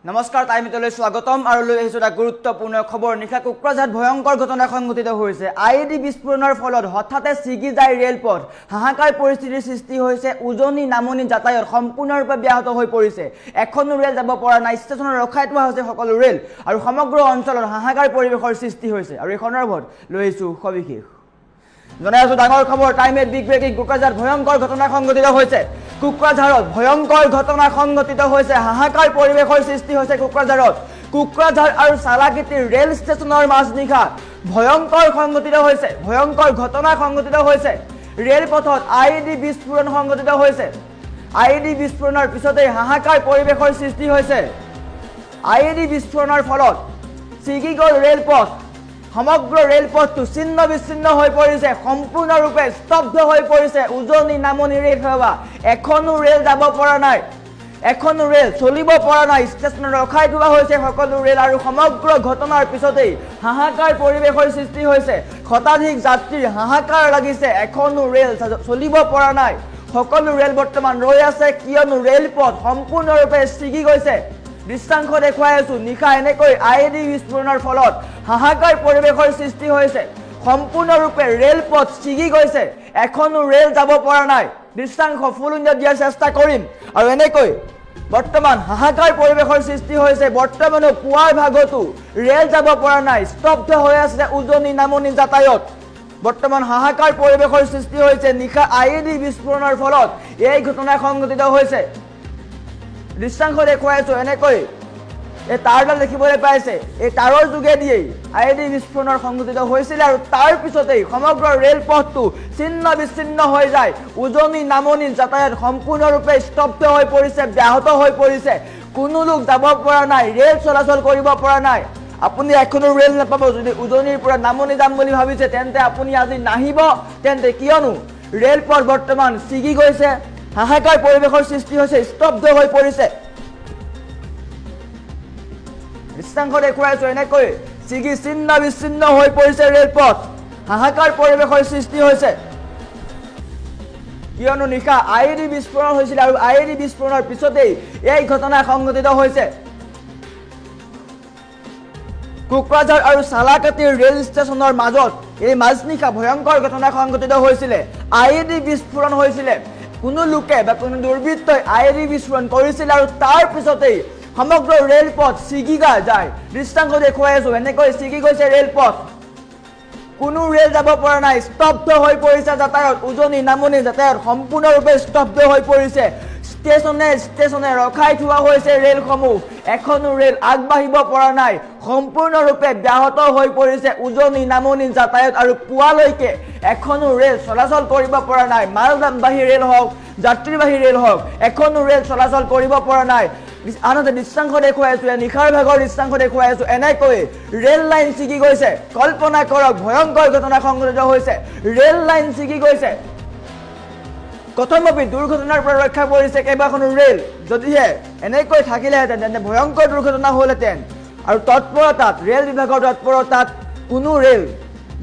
নমস্কাৰ টাইমিটলৈ স্বাগতম আৰু লৈ আহিছো এটা গুৰুত্বপূৰ্ণ খবৰ নিশা কোকৰাঝাৰত ভয়ংকৰ ঘটনা সংঘটিত হৈছে আইডি বিস্ফোৰণৰ ফলত হঠাতে ছিগি যায় ৰেলপথ হাহাকাৰ পৰিস্থিতিৰ সৃষ্টি হৈছে উজনি নামনি যাতায়াত সম্পূৰ্ণৰূপে ব্যাহত হৈ পৰিছে এখনো ৰেল যাব পৰা নাই ষ্টেচনত ৰখাই থোৱা হৈছে সকলো ৰেল আৰু সমগ্ৰ অঞ্চলত হাহাকাৰ পৰিৱেশৰ সৃষ্টি হৈছে আৰু এই সন্দৰ্ভত লৈ আহিছো সবিশেষ জনাই আছো ডাঙৰ খবৰ টাইমে বিগ ব্ৰেকিং কোকৰাঝাৰত ভয়ংকৰ ঘটনা সংঘটিত হৈছে কোকৰাঝাৰত ভয়ংকৰ ঘটনা সংঘটিত হৈছে হাহাকাৰ পৰিৱেশৰ সৃষ্টি হৈছে কোকৰাঝাৰ আৰু সালাকিটিৰ ৰেল ষ্টেচনৰ মাজনিশা ভয়ংকৰ সংঘটিত হৈছে ভয়ংকৰ ঘটনা সংঘটিত হৈছে ৰেলপথত আইডি বিস্ফোৰণ সংঘটিত হৈছে আইডি বিস্ফোৰণৰ পিছতে হাহাকাৰ পৰিৱেশৰ সৃষ্টি হৈছে আইডি বিস্ফোৰণৰ ফলত ছিগি গ'ল ৰেলপথ সমগ্ৰ ৰেলপথটো ছিন্ন বিচ্ছিন্ন হৈ পৰিছে সম্পূৰ্ণৰূপে স্তব্ধ হৈ পৰিছে উজনি নামনি ৰেল সেৱা এখনো ৰেল যাব পৰা নাই এখনো ৰেল চলিব পৰা নাই ষ্টেচনত ৰখাই থোৱা হৈছে সকলো ৰেল আৰু সমগ্ৰ ঘটনাৰ পিছতেই হাহাকাৰ পৰিৱেশৰ সৃষ্টি হৈছে শতাধিক যাত্ৰীৰ হাহাকাৰ লাগিছে এখনো ৰেল চলিব পৰা নাই সকলো ৰেল বৰ্তমান ৰৈ আছে কিয়নো ৰেলপথ সম্পূৰ্ণৰূপে ছিগি গৈছে দৃশ্যাংশ দেখুৱাই আছো নিশা এনেকৈ আইডি বিস্ফোৰণৰ ফলত হাহাকাৰ পৰিৱেশৰ সৃষ্টি হৈছে সম্পূৰ্ণৰূপে ৰেলপথ ছিগি গৈছে এখনো ৰেল যাব পৰা নাই দৃশ্যাংশ ফুল ইণ্ডিয়া দিয়াৰ চেষ্টা কৰিম আৰু এনেকৈ বৰ্তমান হাহাকাৰ পৰিৱেশৰ সৃষ্টি হৈছে বৰ্তমানো পুৱাৰ ভাগতো ৰেল যাব পৰা নাই স্তব্ধ হৈ আছে উজনি নামনি যাতায়াত বৰ্তমান হাহাকাৰ পৰিৱেশৰ সৃষ্টি হৈছে নিশা আইডি বিস্ফোৰণৰ ফলত এই ঘটনা সংঘটিত হৈছে দৃশ্যাংশ দেখুৱাই আছো এনেকৈ এই তাঁৰডাল দেখিবলৈ পাইছে এই তাঁৰৰ যোগেদিয়েই আইডি বিস্ফোৰণৰ সংঘটিত হৈছিল আৰু তাৰ পিছতেই সমগ্ৰ ৰেলপথটো ছিন্ন বিচ্ছিন্ন হৈ যায় উজনি নামনি যাতায়াত সম্পূৰ্ণৰূপে স্তব্ধ হৈ পৰিছে ব্যাহত হৈ পৰিছে কোনো লোক যাব পৰা নাই ৰেল চলাচল কৰিব পৰা নাই আপুনি এখনো ৰেল নাপাব যদি উজনিৰ পৰা নামনি যাম বুলি ভাবিছে তেন্তে আপুনি আজি নাহিব তেন্তে কিয়নো ৰেলপথ বৰ্তমান ছিগি গৈছে হাহাকাৰ পৰিৱেশৰ সৃষ্টি হৈছে স্তব্ধ হৈ পৰিছে দৃশ্যাংশ দেখুৱাই আছো এনেকৈ ছিগি ছিন্ন বিচ্ছিন্ন হৈ পৰিছে ৰেলপথ হাহাকাৰ পৰিৱেশৰ সৃষ্টি হৈছে কিয়নো নিশা আইডি বিস্ফোৰণ হৈছিল আৰু আইডি বিস্ফোৰণৰ পিছতেই এই ঘটনা সংঘটিত হৈছে কোকৰাঝাৰ আৰু সালাকাটিৰ ৰেল ষ্টেচনৰ মাজত এই মাজনিশা ভয়ংকৰ ঘটনা সংঘটিত হৈছিলে আইডি বিস্ফোৰণ হৈছিলে কোনো লোকে বা কোনো দুৰ্বৃত্তই আইডি বিস্ফোৰণ কৰিছিল আৰু তাৰ পিছতেই সমগ্ৰ ৰেলপথ ছিগি যায় দৃশ্যাংশ দেখুৱাই আছো এনেকৈ ছিগি গৈছে ৰেলপথ কোনো ৰেল যাব পৰা নাই স্তব্ধ হৈ পৰিছে যাতায়াত উজনি নামনি যাতায়াত সম্পূৰ্ণৰূপে স্তব্ধ হৈ পৰিছে ষ্টেচনে ৰখাই থোৱা হৈছে ৰেলসমূহ এখনো ৰেল আগবাঢ়িব পৰা নাই সম্পূৰ্ণৰূপে ব্যাহত হৈ পৰিছে উজনি নামনি যাতায়াত আৰু পুৱালৈকে এখনো ৰেল চলাচল কৰিব পৰা নাই মালবাহী ৰেল হওক যাত্ৰীবাহী ৰেল হওক এখনো ৰেল চলাচল কৰিব পৰা নাই আনহাতে দৃশ্যাংশ দেখুৱাই আছো নিশাৰ ভাগৰ দৃশ্যাংশ দেখুৱাই আছো এনেকৈ ৰেল লাইন ছিগি গৈছে কল্পনা কৰক ভয়ংকৰ ঘটনা সংঘটিত হৈছে ৰেল লাইন ছিগি গৈছে কথমপি দুৰ্ঘটনাৰ পৰা ৰক্ষা পৰিছে কেইবাখনো ৰেল যদিহে এনেকৈ থাকিলেহেঁতেন তেন্তে ভয়ংকৰ দুৰ্ঘটনা হ'লহেঁতেন আৰু তৎপৰতাত ৰেল বিভাগৰ তৎপৰতাত কোনো ৰেল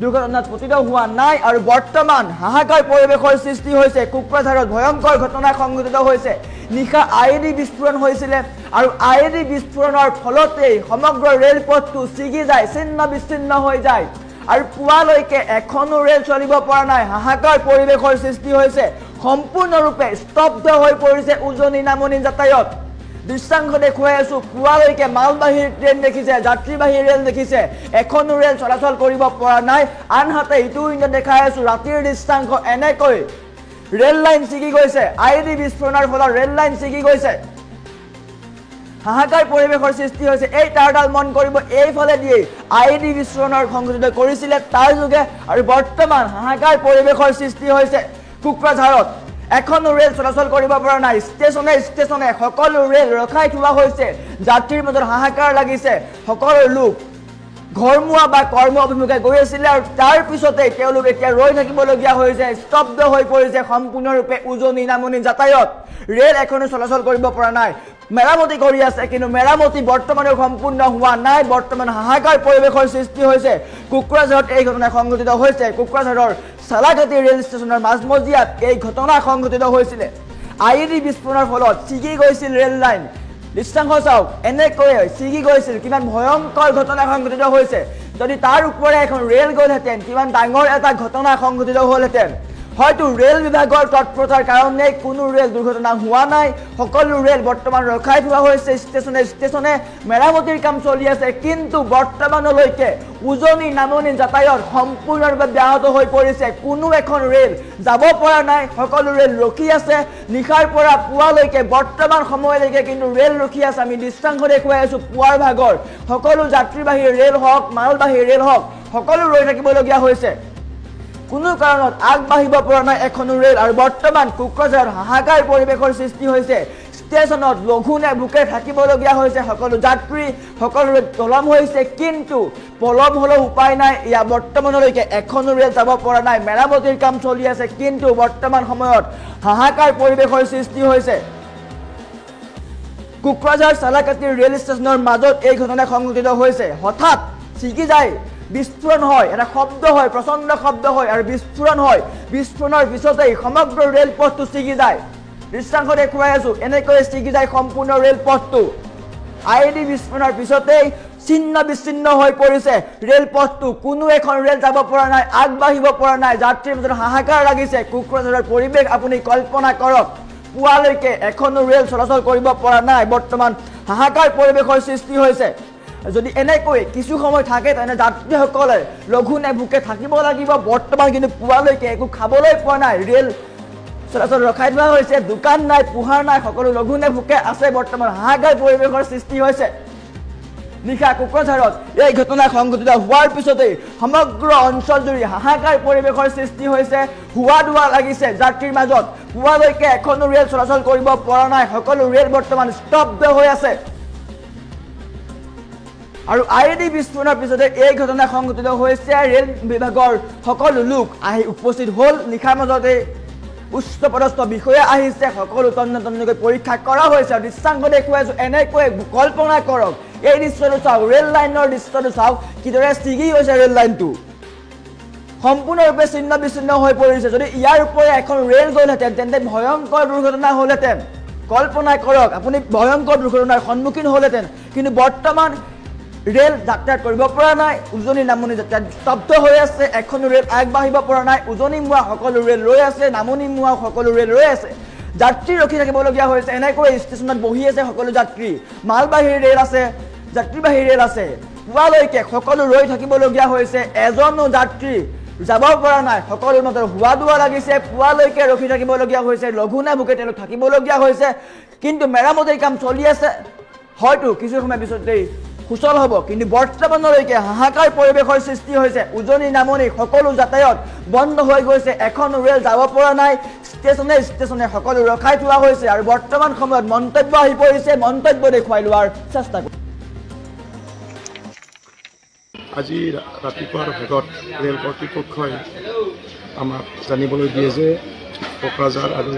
দুৰ্ঘটনাত পতিত হোৱা নাই আৰু বৰ্তমান হাহাকাৰ পৰিৱেশৰ সৃষ্টি হৈছে কোকৰাঝাৰত ভয়ংকৰ ঘটনা সংঘটিত হৈছে নিশা আইডি বিস্ফোৰণ হৈছিলে আৰু আইডি বিস্ফোৰণৰ ফলতেই সমগ্ৰ ৰেলপথটো ছিগি যায় ছিন্ন বিচ্ছিন্ন হৈ যায় আৰু পুৱালৈকে এখনো ৰেল চলিব পৰা নাই হাহাকাৰ পৰিৱেশৰ সৃষ্টি হৈছে সম্পূৰ্ণৰূপে স্তব্ধ হৈ পৰিছে উজনি নামনি যাতায়াত দৃশ্যাংশ দেখুৱাই আছো পুৱালৈকে মালবাহী ট্ৰেইন দেখিছে যাত্ৰীবাহী ৰেল দেখিছে এখনো ৰেল চলাচল কৰিব পৰা নাই আনহাতে ইটো ইণ্ডিয়া দেখাই আছো ৰাতিৰ দৃশ্যাংশ এনেকৈ ৰেল লাইন ছিগি গৈছে আইডি বিস্ফোৰণৰ ফলত ৰেল লাইন ছিগি গৈছে হাহাকাৰ পৰিৱেশৰ সৃষ্টি হৈছে এই তাঁৰডাল মন কৰিব এইফালে দিয়ে আইডি বিস্ফোৰণৰ সংঘটিত কৰিছিলে তাৰ যোগে আৰু বৰ্তমান হাহাকাৰ পৰিৱেশৰ সৃষ্টি হৈছে কোকৰাঝাৰত এখনো ৰেল চলাচল কৰিব পৰা নাই ষ্টেচনে সকলো ৰেল ৰখাই থোৱা হৈছে যাত্ৰীৰ মাজত হাহাকাৰ লাগিছে সকলো লোক ঘৰমুৱা বা কৰ্ম অভিমুখে গৈ আছিলে আৰু তাৰ পিছতেই তেওঁলোক এতিয়া ৰৈ থাকিবলগীয়া হৈছে স্তব্ধ হৈ পৰিছে সম্পূৰ্ণৰূপে উজনি নামনি যাতায়াত ৰেল এখনো চলাচল কৰিব পৰা নাই মেৰামতি কৰি আছে কিন্তু মেৰামতি বৰ্তমানেও সম্পূৰ্ণ হোৱা নাই বৰ্তমান হাহাকাৰ পৰিৱেশৰ সৃষ্টি হৈছে কোকৰাঝাৰত এই ঘটনা সংঘটিত হৈছে কোকৰাঝাৰৰ সালাকাটি ৰেল ষ্টেচনৰ মাজমজিয়াত এই ঘটনা সংঘটিত হৈছিলে আইডি বিস্ফোৰণৰ ফলত ছিগি গৈছিল ৰেল লাইন দৃশ্যাংশ চাওক এনেকৈয়ে ছিগি গৈছিল কিমান ভয়ংকৰ ঘটনা সংঘটিত হৈছে যদি তাৰ ওপৰে এখন ৰেল গ'লহেঁতেন কিমান ডাঙৰ এটা ঘটনা সংঘটিত হ'লহেঁতেন হয়তো ৰেল বিভাগৰ তৎপৰতাৰ কাৰণে কোনো ৰেল দুৰ্ঘটনা হোৱা নাই সকলো ৰেল বৰ্তমান ৰখাই থোৱা হৈছে ষ্টেচনে মেৰামতিৰ কাম চলি আছে কিন্তু বৰ্তমানলৈকে উজনি নামনি যাতায়াত সম্পূৰ্ণৰূপে ব্যাহত হৈ পৰিছে কোনো এখন ৰেল যাব পৰা নাই সকলো ৰেল ৰখি আছে নিশাৰ পৰা পুৱালৈকে বৰ্তমান সময়লৈকে কিন্তু ৰেল ৰখি আছে আমি দৃশ্যাংশ দেখুৱাই আছো পুৱাৰ ভাগৰ সকলো যাত্ৰীবাহী ৰেল হওক মালবাহী ৰেল হওক সকলো ৰৈ থাকিবলগীয়া হৈছে কোনো কাৰণত আগবাঢ়িব পৰা নাই এখনো ৰেল আৰু বৰ্তমান কোকৰাঝাৰত হাহাকাৰ পৰিৱেশৰ সৃষ্টি হৈছে ষ্টেচনত লঘুনে ভোকে থাকিবলগীয়া হৈছে সকলো যাত্ৰী সকলো পলম হৈছে কিন্তু পলম হ'লেও উপায় নাই ইয়া বৰ্তমানলৈকে এখনো ৰেল যাব পৰা নাই মেৰামতিৰ কাম চলি আছে কিন্তু বৰ্তমান সময়ত হাহাকাৰ পৰিৱেশৰ সৃষ্টি হৈছে কোকৰাঝাৰ চালাকাটি ৰেল ষ্টেচনৰ মাজত এই ঘটনা সংঘটিত হৈছে হঠাৎ ছিগি যায় বিস্ফোৰণ হয় এটা শব্দ হয় প্ৰচণ্ড শব্দ হয় আৰু বিস্ফোৰণ হয় বিস্ফোৰণৰ পিছতেই সমগ্ৰ ৰেলপথটো ছিগি যায় দৃশ্যাংশ দেখুৱাই আছো এনেকৈ ছিগি যায় সম্পূৰ্ণ ৰেলপথটো আইডি বিস্ফোৰণৰ পিছতেই ছিন্ন বিচ্ছিন্ন হৈ পৰিছে ৰেলপথটো কোনো এখন ৰেল যাব পৰা নাই আগবাঢ়িব পৰা নাই যাত্ৰীৰ মাজত হাহাকাৰ লাগিছে কোকৰাঝাৰৰ পৰিৱেশ আপুনি কল্পনা কৰক পুৱালৈকে এখনো ৰেল চলাচল কৰিব পৰা নাই বৰ্তমান হাহাকাৰ পৰিৱেশৰ সৃষ্টি হৈছে যদি এনেকৈ কিছু সময় থাকে তেনে যাত্ৰীসকলে লঘুনে ভোকে থাকিব লাগিব বৰ্তমান কিন্তু পুৱালৈকে একো খাবলৈ পোৱা নাই ৰেল চলাচল ৰখাই থোৱা হৈছে দোকান নাই পোহাৰ নাই সকলো লঘুনে ভোকে আছে বৰ্তমান হাহাকাৰ পৰিৱেশৰ সৃষ্টি হৈছে নিশা কোকৰাঝাৰত এই ঘটনা সংঘটিত হোৱাৰ পিছতেই সমগ্ৰ অঞ্চলজুৰি হাহাকাৰ পৰিৱেশৰ সৃষ্টি হৈছে হুৱা দুৱা লাগিছে যাত্ৰীৰ মাজত পুৱালৈকে এখনো ৰেল চলাচল কৰিব পৰা নাই সকলো ৰেল বৰ্তমান স্তব্ধ হৈ আছে আৰু আইডি বিস্ফোৰণৰ পিছতে এই ঘটনা সংঘটিত হৈছে ৰেল বিভাগৰ সকলো লোক আহি উপস্থিত হ'ল নিশাৰ মাজতে উচ্চপদস্থ বিষয়া আহিছে সকলো তন্নতন্নকৈ পৰীক্ষা কৰা হৈছে আৰু দৃশ্যাংশ দেখুৱাইছো এনেকৈ কল্পনা কৰক এই দৃশ্যটো চাওক ৰেল লাইনৰ দৃশ্যটো চাওক কিদৰে ছিগি গৈছে ৰেল লাইনটো সম্পূৰ্ণৰূপে ছিন্ন বিচ্ছিন্ন হৈ পৰিছে যদি ইয়াৰ ওপৰে এখন ৰেল গ'লহেঁতেন তেন্তে ভয়ংকৰ দুৰ্ঘটনা হ'লহেঁতেন কল্পনা কৰক আপুনি ভয়ংকৰ দুৰ্ঘটনাৰ সন্মুখীন হ'লহেঁতেন কিন্তু বৰ্তমান ৰেল যাত্ৰাত কৰিব পৰা নাই উজনি নামনি যাত্ৰাত স্তব্ধ হৈ আছে এখন ৰেল আগবাঢ়িব পৰা নাই উজনি মুৱা সকলো ৰেল ৰৈ আছে নামনি মুৱা সকলো ৰেল ৰৈ আছে যাত্ৰী ৰখি থাকিবলগীয়া হৈছে এনেকৈ ষ্টেচনত বহি আছে সকলো যাত্ৰী মালবাহী ৰেল আছে যাত্ৰীবাহী ৰেল আছে পুৱালৈকে সকলো ৰৈ থাকিবলগীয়া হৈছে এজনো যাত্ৰী যাব পৰা নাই সকলোৰ মাজত হুৱা দুৱা লাগিছে পুৱালৈকে ৰখি থাকিবলগীয়া হৈছে লঘুনে ভোকে তেওঁলোক থাকিবলগীয়া হৈছে কিন্তু মেৰামতিৰ কাম চলি আছে হয়তো কিছু সময় পিছতেই সুচল হ'ব কিন্তু বৰ্তমানলৈকে হাহাকাৰ পৰিৱেশৰ সৃষ্টি হৈছে উজনি নামনি সকলো যাতায়াত বন্ধ হৈ গৈছে এখন ৰেল যাব পৰা নাই ষ্টেচনে সকলো ৰখাই থোৱা হৈছে আৰু বৰ্তমান সময়ত মন্তব্য আহি পৰিছে মন্তব্য দেখুৱাই লোৱাৰ চেষ্টা কৰিছে আজি ৰাতিপুৱাৰ ভাগত ৰেল কৰ্তৃপক্ষই আমাক জানিবলৈ দিয়ে যে কোকৰাঝাৰ আৰু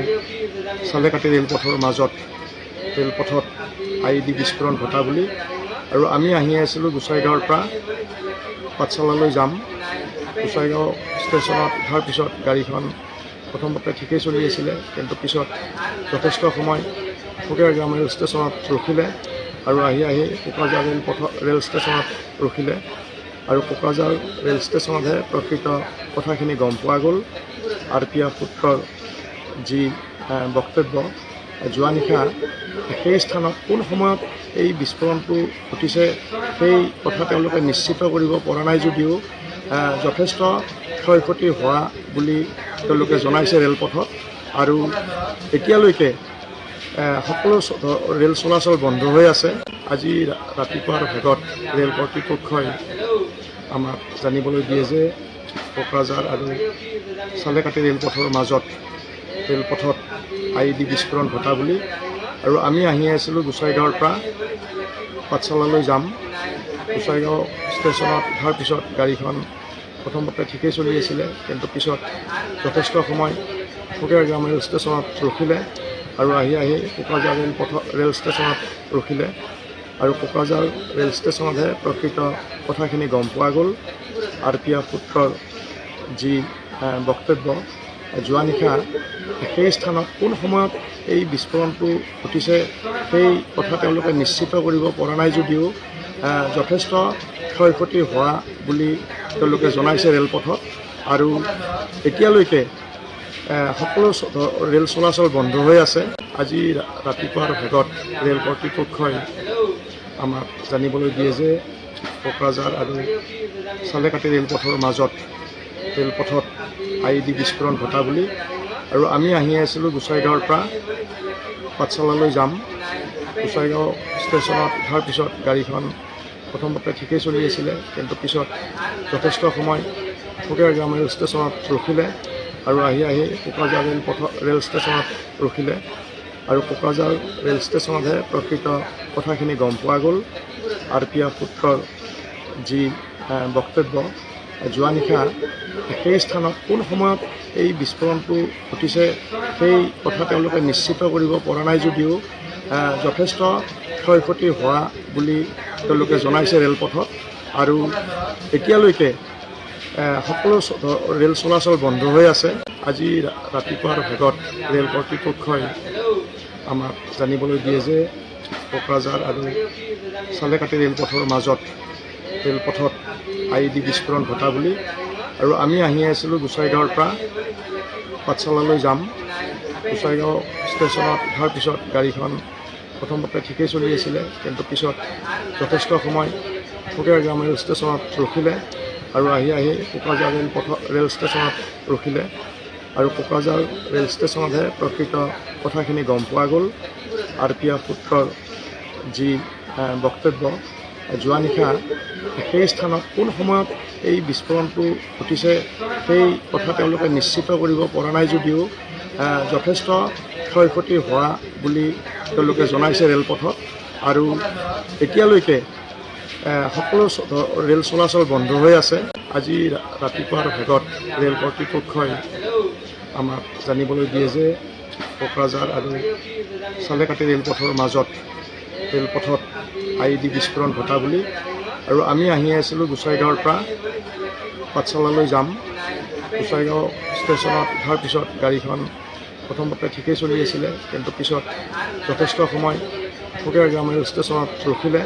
চালেকাটি ৰেলপথৰ মাজত ৰেলপথত আইডি বিস্ফোৰণ ঘটা বুলি আৰু আমি আহি আছিলোঁ গোসাইগাঁৱৰ পৰা পাঠশালালৈ যাম গোসাইগাঁও ষ্টেচনত উঠাৰ পিছত গাড়ীখন প্ৰথমতে ঠিকেই চলি আছিলে কিন্তু পিছত যথেষ্ট সময় ফকীৰগাঁও ৰেল ষ্টেচনত ৰখিলে আৰু আহি কোকৰাঝাৰ ৰেল ষ্টেচনত ৰখিলে আৰু কোকৰাঝাৰ ৰেল ষ্টেচনতহে প্ৰকৃত কথাখিনি গম পোৱা গ'ল RPF সূত্ৰৰ যি বক্তব্য যোৱা নিশা সেই স্থানত কোন সময়ত এই বিস্ফোৰণটো ঘটিছে সেই কথা তেওঁলোকে নিশ্চিত কৰিব পৰা নাই যদিও যথেষ্ট ক্ষয় ক্ষতি হোৱা বুলি তেওঁলোকে জনাইছে ৰেলপথত আৰু এতিয়ালৈকে সকলো ৰেল চলাচল বন্ধ হৈ আছে আজি ৰাতিপুৱাৰ ভাগত ৰেল কৰ্তৃপক্ষই আমাক জানিবলৈ দিয়ে যে কোকৰাঝাৰ আৰু চালেকাটি ৰেলপথৰ মাজত ৰেলপথত আইডি বিস্ফোৰণ ঘটা বুলি আৰু আমি আহি আছিলোঁ গোসাইগাঁৱৰ পৰা পাঠশালালৈ যাম গোসাইগাঁও ষ্টেচনত উঠাৰ পিছত গাড়ীখন প্ৰথমতে ঠিকেই চলি আছিলে কিন্তু পিছত যথেষ্ট সময় ফকীৰগাঁও ৰেল ষ্টেচনত ৰখিলে আৰু আহি কোকৰাঝাৰ ৰেল ষ্টেচনত ৰখিলে আৰু কোকৰাঝাৰ ৰেল ষ্টেচনতহে প্ৰকৃত কথাখিনি গম পোৱা গ'ল RPF সূত্ৰৰ যি বক্তব্য যোৱা নিশা সেই স্থানত কোন সময়ত এই বিস্ফোৰণটো ঘটিছে সেই কথা তেওঁলোকে নিশ্চিত কৰিব পৰা নাই যদিও যথেষ্ট ক্ষয় ক্ষতি হোৱা বুলি তেওঁলোকে জনাইছে ৰেলপথত। আৰু এতিয়ালৈকে সকলো ৰেল চলাচল বন্ধ হৈ আছে। আজি ৰাতিপুৱাৰ ভাগত ৰেল কৰ্তৃপক্ষই আমাক জানিবলৈ দিয়ে যে কোকৰাঝাৰ আৰু চালেকাটি ৰেলপথৰ মাজত ৰেলপথত IED বিস্ফোৰণ ঘটা বুলি। আৰু আমি আহি আছিলোঁ গোসাইগাঁৱৰ পৰা পাঠশালালৈ যাম। গোসাইগাঁও ষ্টেচনত উঠাৰ পিছত গাড়ীখন প্ৰথমতে ঠিকেই চলি আছিলে, কিন্তু পিছত যথেষ্ট সময় ফকীৰগাঁও ৰেল ষ্টেচনত ৰখিলে আৰু আহি কোকৰাঝাৰ ৰেল ষ্টেচনত ৰখিলে। আৰু কোকৰাঝাৰ ৰেল ষ্টেচনতহে প্ৰকৃত কথাখিনি গম পোৱা গ'ল। RPF সূত্ৰৰ যি বক্তব্য, যোৱা নিশা সেই স্থানত কোন সময়ত এই বিস্ফোৰণটো ঘটিছে সেই কথা তেওঁলোকে নিশ্চিত কৰিব পৰা নাই যদিও যথেষ্ট ক্ষয় ক্ষতি হোৱা বুলি তেওঁলোকে জনাইছে ৰেলপথত। আৰু এতিয়ালৈকে সকলো ৰেল চলাচল বন্ধ হৈ আছে। আজি ৰাতিপুৱাৰ ভাগত ৰেল কৰ্তৃপক্ষই আমাক জানিবলৈ দিয়ে যে কোকৰাঝাৰ আৰু চালেকাটি ৰেলপথৰ মাজত ৰেলপথত IED বিস্ফোৰণ ঘটা বুলি। আৰু আমি আহি আছিলোঁ গোসাইগাঁৱৰ পৰা পাঠশালালৈ যাম। গোসাইগাঁও ষ্টেচনত উঠাৰ পিছত গাড়ীখন প্ৰথমতে ঠিকেই চলি আছিলে, কিন্তু পিছত যথেষ্ট সময় ফকীৰগাঁও ৰেল ষ্টেচনত ৰখিলে আৰু আহি কোকৰাঝাৰ ৰেল ষ্টেচনত ৰখিলে। আৰু কোকৰাঝাৰ ৰেল ষ্টেচনতহে প্ৰকৃত কথাখিনি গম পোৱা গ'ল। RPF সূত্ৰৰ যি বক্তব্য, যোৱা নিশা সেই স্থানত কোন সময়ত এই বিস্ফোৰণটো ঘটিছে সেই কথা তেওঁলোকে নিশ্চিত কৰিব পৰা নাই যদিও যথেষ্ট ক্ষয় ক্ষতি হোৱা বুলি তেওঁলোকে জনাইছে ৰেলপথত। আৰু এতিয়ালৈকে সকলো ৰেল চলাচল বন্ধ হৈ আছে। আজি ৰাতিপুৱাৰ ভাগত ৰেল কৰ্তৃপক্ষই আমাক জানিবলৈ দিয়ে যে কোকৰাঝাৰ আৰু চালেকাটি ৰেলপথৰ মাজত ৰেলপথত IED বিস্ফোৰণ ঘটা বুলি। আৰু আমি আহি আছিলোঁ গোসাইগাঁৱৰ পৰা পাঠশালালৈ যাম। গোসাইগাঁও ষ্টেচনত উঠাৰ পিছত গাড়ীখন প্ৰথমতে ঠিকেই চলি আছিলে, কিন্তু পিছত যথেষ্ট সময় ফকীৰগাঁও ৰেল ষ্টেচনত ৰখিলে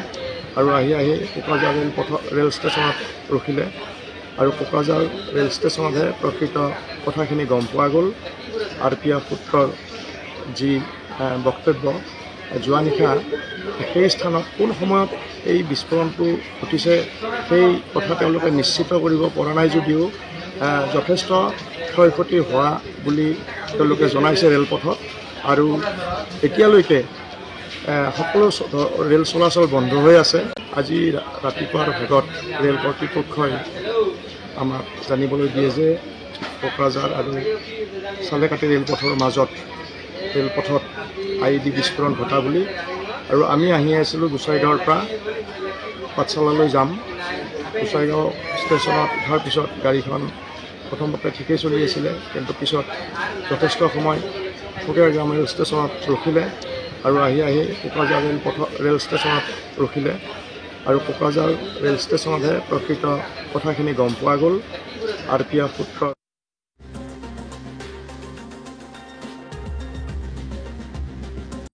আৰু আহি কোকৰাঝাৰ ৰেল ষ্টেচনত ৰখিলে। আৰু কোকৰাঝাৰ ৰেল ষ্টেচনতহে প্ৰকৃত কথাখিনি গম পোৱা গ'ল। RPF সূত্ৰৰ যি বক্তব্য, যোৱা নিশা সেই স্থানত কোন সময়ত এই বিস্ফোৰণটো ঘটিছে সেই কথা তেওঁলোকে নিশ্চিত কৰিব পৰা নাই যদিও যথেষ্ট ক্ষয় ক্ষতি হোৱা বুলি তেওঁলোকে জনাইছে ৰেলপথত। আৰু এতিয়ালৈকে সকলো ৰেল চলাচল বন্ধ হৈ আছে। আজি ৰাতিপুৱাৰ ভাগত ৰেল কৰ্তৃপক্ষই আমাক জানিবলৈ দিয়ে যে কোকৰাঝাৰ আৰু চালেকাটি ৰেলপথৰ মাজত ৰেলপথত IED বিস্ফোৰণ ঘটা বুলি। আৰু আমি আহি আছিলোঁ গোসাইগাঁৱৰ পৰা পাঠশালালৈ যাম। গোসাইগাঁও ষ্টেচনত উঠাৰ পিছত গাড়ীখন প্ৰথমতে ঠিকেই চলি আছিলে, কিন্তু পিছত যথেষ্ট সময় ফকীৰগাঁও ৰেল ষ্টেচনত ৰখিলে আৰু আহি কোকৰাঝাৰ ৰেল ষ্টেচনত ৰখিলে। আৰু কোকৰাঝাৰ ৰেল ষ্টেচনতহে প্ৰকৃত কথাখিনি গম পোৱা গ'ল। RPF সূত্ৰৰ